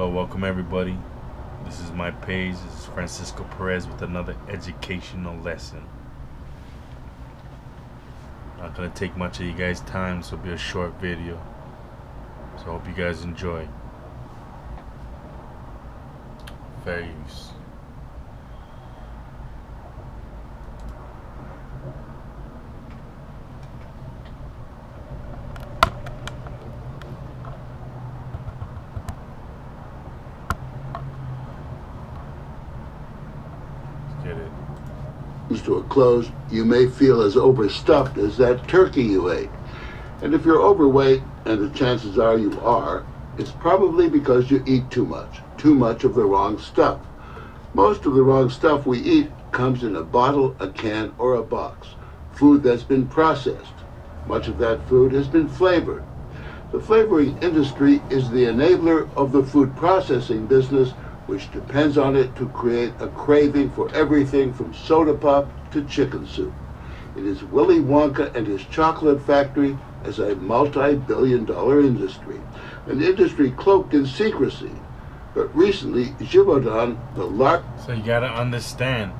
Hello, welcome everybody. This is my page. This is Francisco Perez with another educational lesson. Not gonna take much of you guys' time, so it'll be a short video. So I hope you guys enjoy. Fair use. Get it. To a close, you may feel as overstuffed as that turkey you ate. And if you're overweight, and the chances are you are, it's probably because you eat too much of the wrong stuff. Most of the wrong stuff we eat comes in a bottle, a can, or a box. Food that's been processed. Much of that food has been flavored. The flavoring industry is the enabler of the food processing business, which depends on it to create a craving for everything from soda pop to chicken soup. It is Willy Wonka and his chocolate factory as a multi-billion-dollar industry, an industry cloaked in secrecy. But recently, Givaudan, the lark... So you gotta understand,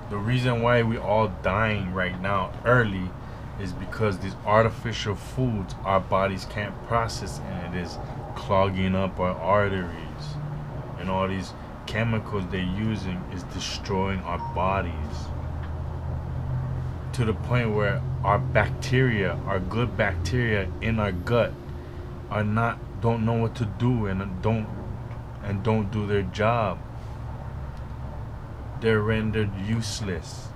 the reason why we all dying right now early is because these artificial foods our bodies can't process, and it is clogging up our arteries. And all these chemicals they're using is destroying our bodies to the point where our bacteria, our good bacteria in our gut, don't know what to do and don't do their job. They're rendered useless,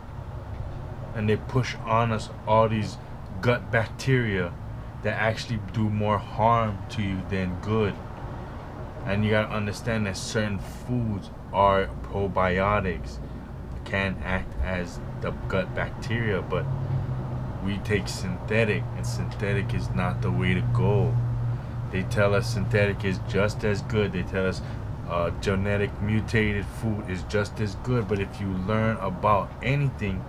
and they push on us all these gut bacteria that actually do more harm to you than good. And you gotta understand that certain foods are probiotics, can act as the gut bacteria, but we take synthetic, and synthetic is not the way to go. They tell us synthetic is just as good. They tell us genetic mutated food is just as good. But if you learn about anything,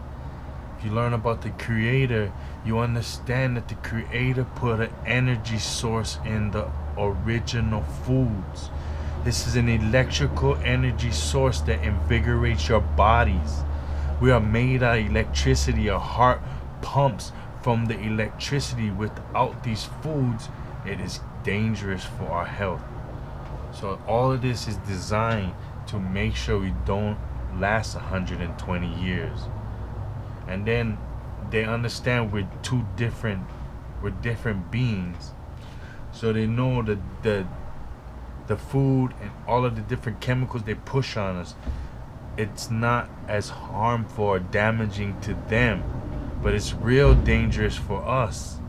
if you learn about the creator, you understand that the creator put an energy source in the original foods. This is an electrical energy source that invigorates your bodies. We are made out of electricity. Our heart pumps from the electricity. Without these foods, it is dangerous for our health. So all of this is designed to make sure we don't last 120 years. And then they understand we're different beings. So they know that the food and all of the different chemicals they push on us, it's not as harmful or damaging to them, but it's real dangerous for us.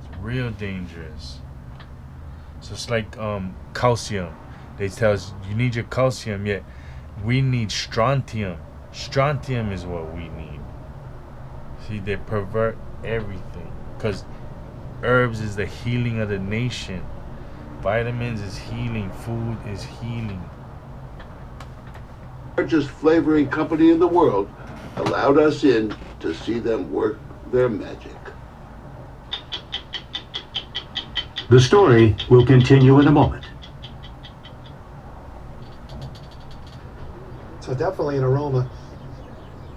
It's real dangerous. So it's like calcium. They tell us you need your calcium, yet we need strontium. Strontium is what we need. See, they pervert everything, because herbs is the healing of the nation. Vitamins is healing. Food is healing. The largest flavoring company in the world allowed us in to see them work their magic. The story will continue in a moment. So definitely an aroma.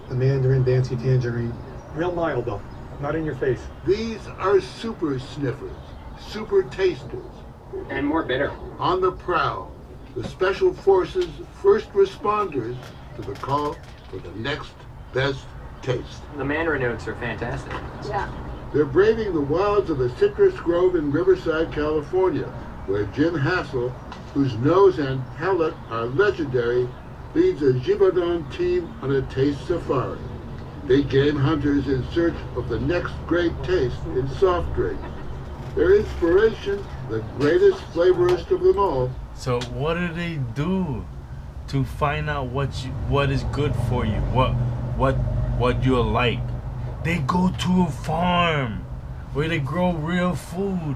The mandarin, dancy tangerine. Real mild though, not in your face. These are super sniffers, super tasters. And more bitter. On the prowl, the special forces, first responders to the call for the next best taste. The mandarin notes are fantastic. Yeah. They're braving the wilds of a citrus grove in Riverside, California, where Jim Hassel, whose nose and palate are legendary, leads a Givaudan team on a taste safari. Big game hunters in search of the next great taste in soft drinks. Their inspiration, the greatest flavorist of them all. So what do they do to find out what is good for you, what you like? They go to a farm where they grow real food,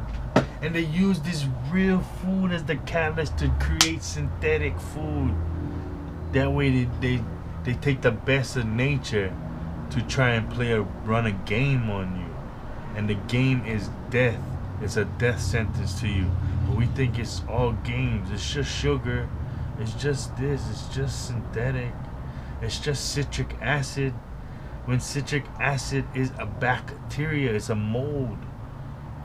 and they use this real food as the catalyst to create synthetic food. That way they take the best of nature to try and run a game on you, and the game is death. It's a death sentence to you. We think it's all games. It's just sugar. It's just this. It's just synthetic. It's just citric acid. When citric acid is a bacteria, it's a mold.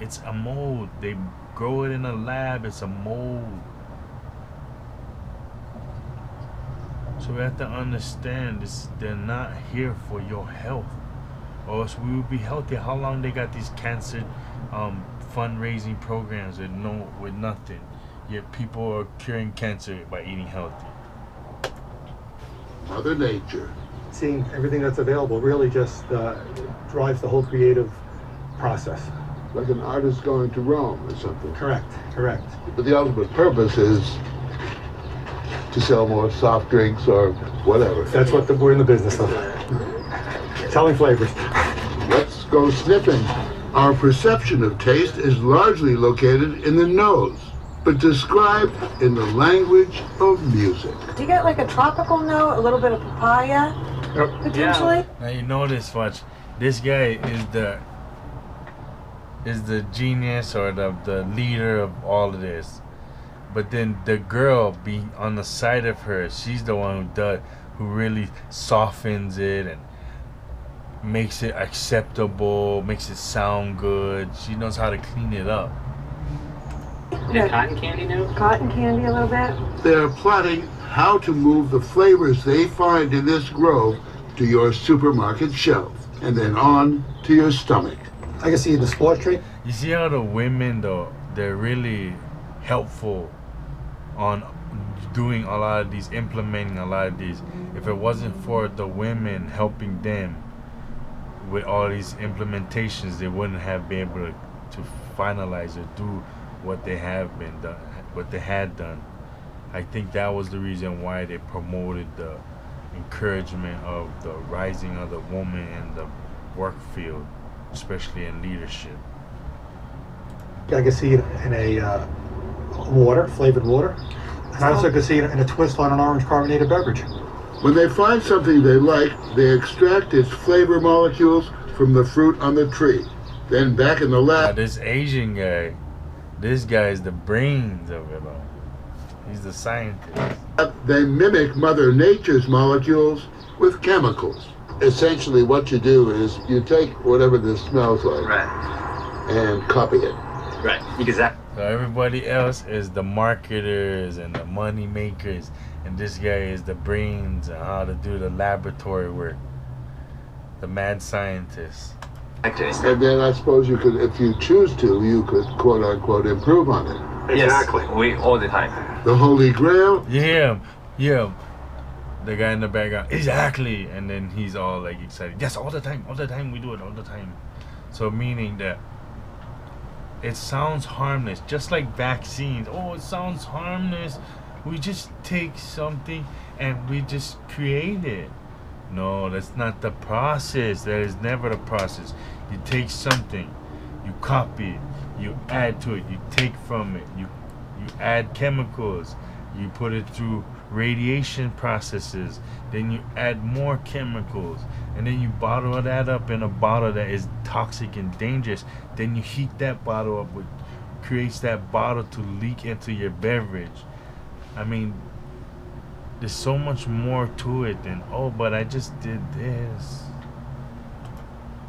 It's a mold. They grow it in a lab. It's a mold. So we have to understand this. They're not here for your health, or else we would be healthy. How long they got these cancer fundraising programs with nothing? Yet people are curing cancer by eating healthy. Mother Nature. Seeing everything that's available really just drives the whole creative process. Like an artist going to Rome or something. Correct. But the ultimate purpose is to sell more soft drinks or whatever. That's what we're in the business of. Selling flavors. Let's go sniffing. Our perception of taste is largely located in the nose, but described in the language of music. Do you get like a tropical note, a little bit of papaya, potentially? Now you notice, watch, this guy is the genius or the leader of all of this. But then the girl be on the side of her, she's the one who really softens it and makes it acceptable, makes it sound good. She knows how to clean it up. And cotton candy note? Cotton candy a little bit. They're plotting how to move the flavors they find in this grove to your supermarket shelf, and then on to your stomach. I can see the sports drink. You see how the women, though, they're really helpful on doing a lot of these, implementing a lot of these. If it wasn't for the women helping them with all these implementations, they wouldn't have been able to finalize or do what they have been done, what they had done. I think that was the reason why they promoted the encouragement of the rising of the woman in the work field, especially in leadership. I can see it in a water, flavored water. And I also can see it in a twist on an orange carbonated beverage. When they find something they like, they extract its flavor molecules from the fruit on the tree. Then back in the Now, lab, this Asian guy, this guy is the brains of it all. He's the scientist. they mimic Mother Nature's molecules with chemicals. Essentially what you do is you take whatever this smells like Right. and copy it. Right. Exactly. So everybody else is the marketers and the money makers, and this guy is the brains and how to do the laboratory work. The mad scientist. And then I suppose you could, if you choose to, you could quote unquote improve on it. Exactly. We all the time. The Holy Grail, You hear him? Yeah. The guy in the background, exactly. And then he's all like excited. Yes, all the time, we do it all the time. So meaning that it sounds harmless, just like vaccines. Oh, it sounds harmless. We just take something and we just create it. No, that's not the process. That is never the process. You take something, you copy it, you add to it, you take from it, you add chemicals, you put it through radiation processes, then you add more chemicals, and then you bottle that up in a bottle that is toxic and dangerous. Then you heat that bottle up, which creates that bottle to leak into your beverage. I mean, there's so much more to it than, oh, but I just did this.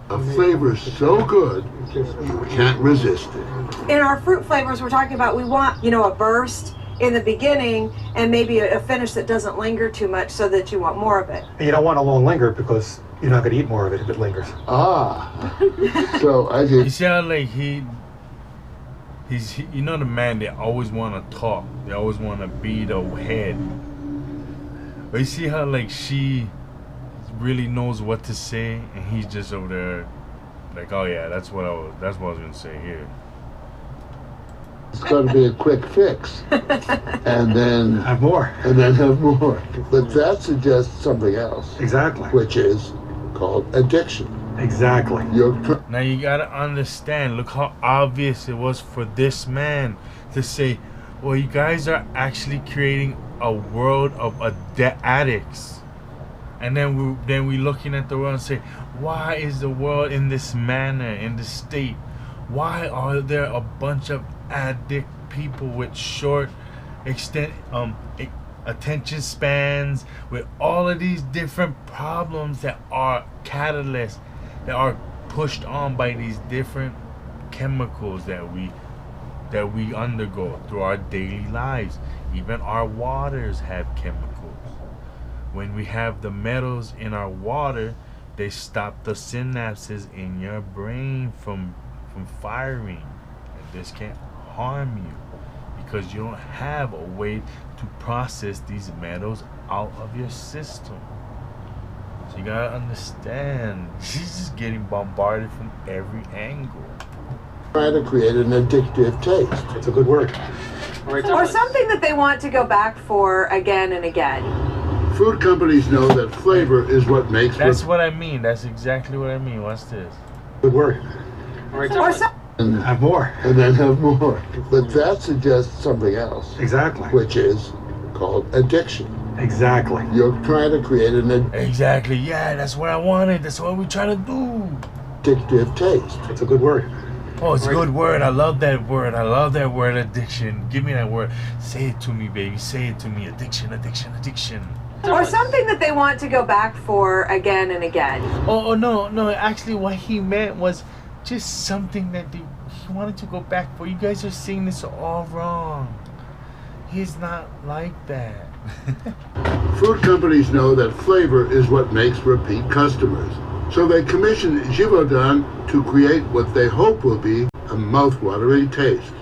a flavor so good you can't resist it. In our fruit flavors, we're talking about we want, a burst in the beginning and maybe a finish that doesn't linger too much so that you want more of it. And you don't want a long linger because you're not going to eat more of it if it lingers. Ah, so I You did. see how like he's the man, they always want to talk, they always want to be the head. But you see how like she really knows what to say, and he's just over there like, oh yeah, that's what I was gonna say here. It's going to be a quick fix, and then Have more. have more. But that suggests something else, Exactly. which is called addiction. Exactly. Now you gotta understand, look how obvious it was for this man to say, well, you guys are actually creating a world of addicts. And then we looking at the world and say, why is the world in this manner, in this state? Why are there a bunch of addict people with short attention spans, with all of these different problems that are catalysts, that are pushed on by these different chemicals that we undergo through our daily lives. Even our waters have chemicals. When we have the metals in our water, they stop the synapses in your brain from firing, and this can't harm you because you don't have a way to process these metals out of your system. So you gotta understand, she's just getting bombarded from every angle. Try to create an addictive taste. It's a good word. Or something that they want to go back for again and again. Food companies know that flavor is what makes That's what I mean. That's exactly what I mean. What's this? Good word. Or and Have more. then have more. But that suggests something else, Exactly. which is called addiction. Exactly. You're trying to create an Exactly. Yeah, that's what I wanted. That's what we try to do. addictive taste. It's a good word. Oh, it's a good word. I love that word. I love that word, addiction. Give me that word. Say it to me, baby. Say it to me. Addiction, addiction, addiction. Or something that they want to go back for again and again. Oh no. Actually, what he meant was just something that he wanted to go back for. You guys are seeing this all wrong. He's not like that. Food companies know that flavor is what makes repeat customers. So they commissioned Givaudan to create what they hope will be a mouth-watering taste.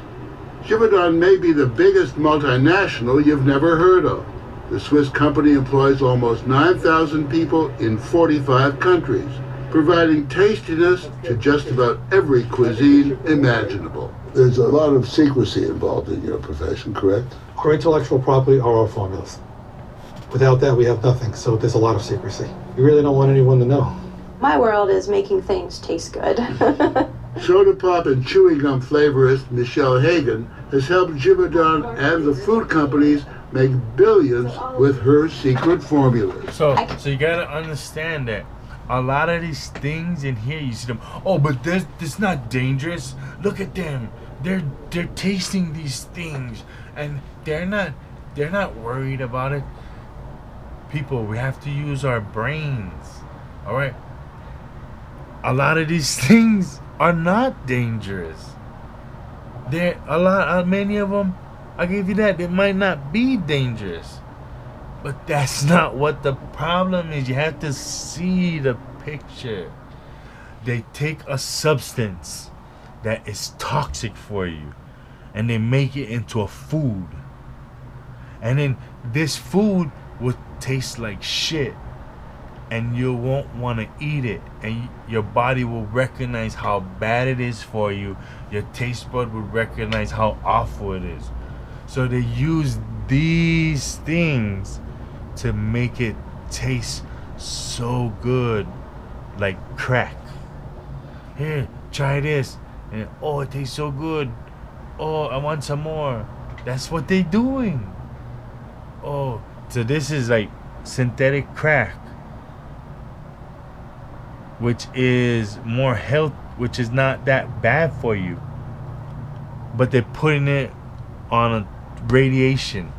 Givaudan may be the biggest multinational you've never heard of. The Swiss company employs almost 9,000 people in 45 countries, providing tastiness to just about every cuisine imaginable. There's a lot of secrecy involved in your profession, correct? Our intellectual property are our formulas. Without that, we have nothing, so there's a lot of secrecy. You really don't want anyone to know. My world is making things taste good. Soda pop and chewing gum flavorist Michelle Hagan has helped Givaudan and the food companies make billions with her secret formulas. So you gotta understand that a lot of these things in here, you see them. Oh, but this not dangerous. Look at them. They're tasting these things, and they're not worried about it. People, we have to use our brains. All right. A lot of these things are not dangerous. Many of them, I'll give you that, they might not be dangerous. But that's not what the problem is. You have to see the picture. They take a substance that is toxic for you and they make it into a food. And then this food will taste like shit. And you won't want to eat it, and your body will recognize how bad it is for you. Your taste bud will recognize how awful it is. So they use these things to make it taste so good, like crack. Here, try this, and oh, it tastes so good. Oh, I want some more. That's what they're doing. Oh, so this is like synthetic crack, which is more health, which is not that bad for you, but they're putting it on a radiation,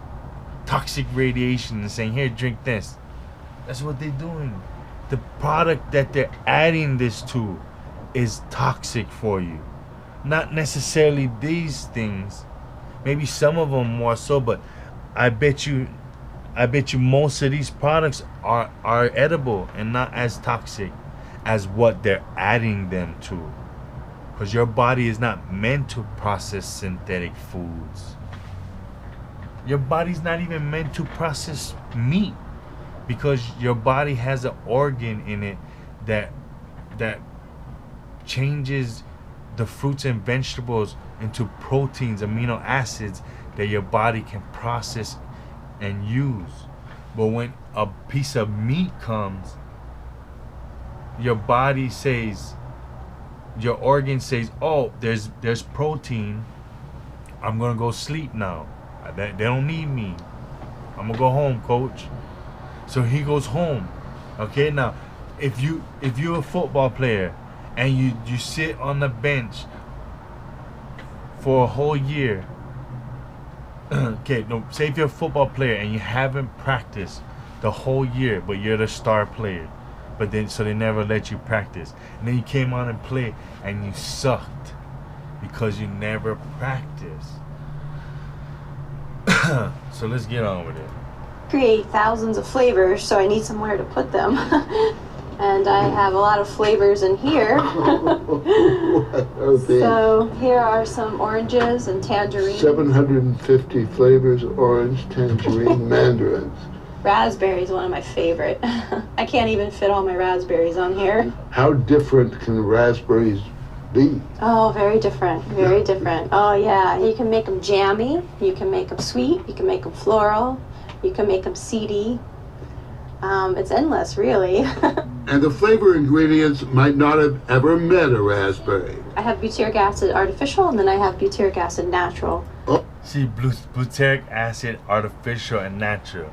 toxic radiation, and saying, here, drink this. That's what they're doing. The product that they're adding this to is toxic for you. Not necessarily these things, maybe some of them more so, but I bet you most of these products are edible and not as toxic as what they're adding them to, because your body is not meant to process synthetic foods. Your body's not even meant to process meat, because your body has an organ in it that changes the fruits and vegetables into proteins, amino acids that your body can process and use. But when a piece of meat comes, your body says, your organ says, oh, there's protein, I'm gonna go sleep now. They don't need me. I'm gonna go home, coach. So he goes home. Okay, now if you're a football player and you sit on the bench for a whole year okay, no, say if you're a football player and you haven't practiced the whole year, but you're the star player, but then so they never let you practice, and then you came on and played and you sucked because you never practiced. So let's get on with it. Create thousands of flavors, so I need somewhere to put them. And I have a lot of flavors in here. Okay. So here are some oranges and tangerines. 750 flavors: orange, tangerine, mandarins. Raspberry is one of my favorite. I can't even fit all my raspberries on here. How different can raspberries be? Oh, very different, very different. Oh yeah, you can make them jammy, you can make them sweet, you can make them floral, you can make them seedy. It's endless, really. And the flavor ingredients might not have ever met a raspberry. I have butyric acid artificial, and then I have butyric acid natural. See, butyric acid, artificial, and natural.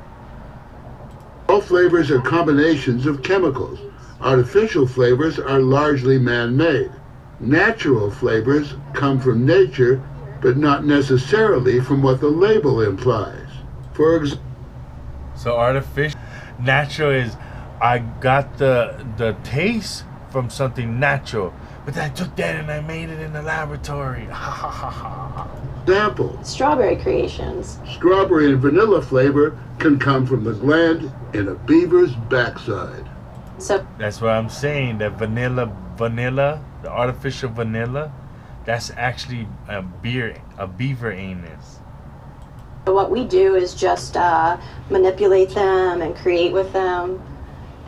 All flavors are combinations of chemicals. Artificial flavors are largely man-made. Natural flavors come from nature, but not necessarily from what the label implies. For example, So artificial, natural is I got the taste from something natural, but I took that and I made it in the laboratory. Ha ha ha ha. Strawberry creations. Strawberry and vanilla flavor can come from the gland in a beaver's backside. So That's what I'm saying. That vanilla, the artificial vanilla, that's actually a beaver anus. what we do is just manipulate them and create with them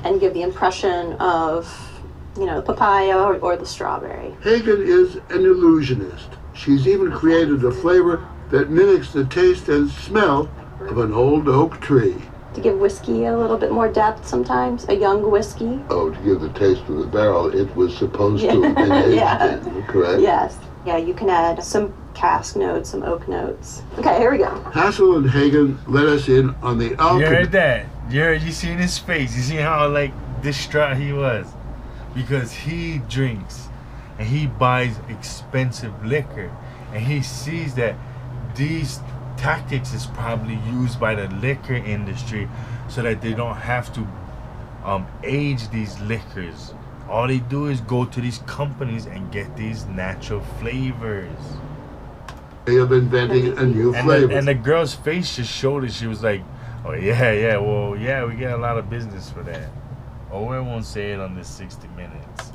and give the impression of, the papaya or the strawberry. Hagen is an illusionist. She's even created a flavor that mimics the taste and smell of an old oak tree. To give whiskey a little bit more depth sometimes, a young whiskey. Oh, to give the taste of the barrel, it was supposed to have been aged Yeah. in, correct? Yes. Yeah, you can add some cask notes, some oak notes. Okay, here we go. Hassel and Hagen let us in on the You alchemy. heard that? You seen his face? You see how distraught he was because he drinks and he buys expensive liquor, and he sees that these tactics is probably used by the liquor industry so that they don't have to age these liquors. All they do is go to these companies and get these natural flavors. Way of inventing a new flavor. And the girl's face just showed it. She was like, oh yeah, well, yeah, we get a lot of business for that. Oh, I won't say it on this 60 Minutes.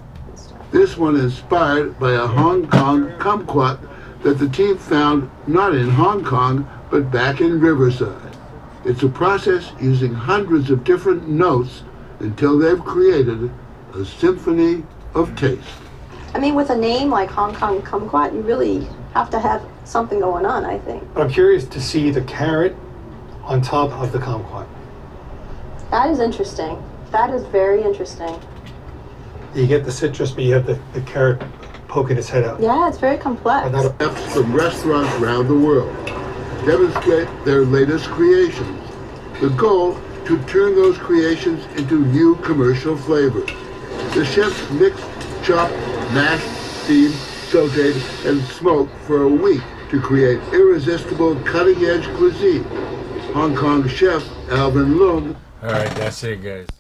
This one inspired by a Hong Kong kumquat that the team found not in Hong Kong, but back in Riverside. It's a process using hundreds of different notes until they've created a symphony of taste. I mean, with a name like Hong Kong kumquat, you really have to have something going on, I think. But I'm curious to see the carrot on top of the kumquat. That is interesting. That is very interesting. You get the citrus, but you have the carrot poking its head out. Yeah, it's very complex. And that'll- Chefs from restaurants around the world demonstrate their latest creations. The goal, to turn those creations into new commercial flavors. The chefs mix, chop, mash, steam, sauteed, and smoke for a week to create irresistible cutting-edge cuisine. Hong Kong chef Alvin Leung All right, that's it, guys.